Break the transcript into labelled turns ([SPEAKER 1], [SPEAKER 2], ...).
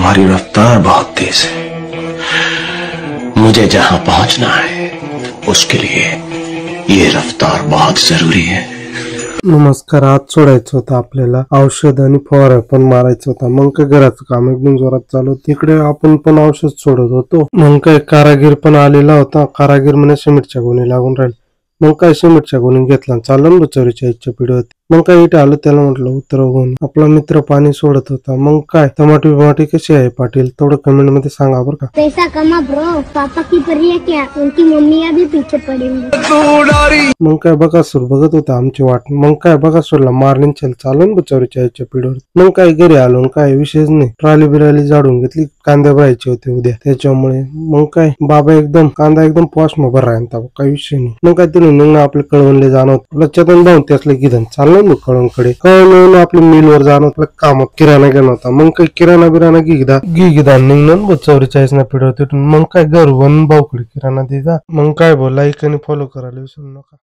[SPEAKER 1] तुम्हारी रफ्तार बहुत तेज है। मुझे जहां पहुंचना है उसके लिए ये रफ्तार बहुत जरूरी है।
[SPEAKER 2] नमस्कार, आज सोडायचं होतं आपल्याला औषध आणि फवारा पण मारायचं होता। मग काय घराचं काम एकदम जोरात चालू होतं। तिकडे आपण पण औषध सोडत होतो। मग काय कारागीर पण आलेला होता। कारागीर म्हणे सिमेंटच्या गोणी लागून राहील। मग काय सिमेंटच्या गोणी घेतला, चाललं बुचोरीच्या इच्छा पिढी। मग काय इथे आलं, त्याला म्हटलं उतरव गोणी। आपला मित्र पाणी सोडत होता। मग काय टमाटी कशी आहे पाटील, थोडं कमेंट मध्ये सांगा बरं का।
[SPEAKER 3] पैसा कमा ब्रो, पापा की परी है क्या, उनकी मम्मी अभी पीछे पड़ेंगी।
[SPEAKER 2] मग काय बकासूर बघत होता आमची वाट। मग काय बकासूरला मारलीन चल, चालून बुचोरीच्या इच्छा पिढीवर। मग काय घरी आलो, काय विशेष नाही, ट्रॉली बिराली झाडून घेतली, कांदे भरायचे होते उद्या त्याच्यामुळे। मग काय बाबा एकदम कांदा एकदम पॉश मध्ये राहता, काही विषय नाही। मग काय तिने मग आपले कळवणले जाणं होतं, लक्षातून जाऊन त्यासले गिधन चाललं कळवणकडे। कळवण आपल्या मिलवर जाणं होतं, कामात किराणा घेणं होता। मग काही किराणा बिराणा गिदा निघणं बुचोरीच्या इच्छा पिढीवर तिथून। मग काय घर वन भाऊकडे किराणा दे जा। मग काय बोला, लाईक आणि फॉलो करायला विसरू नका।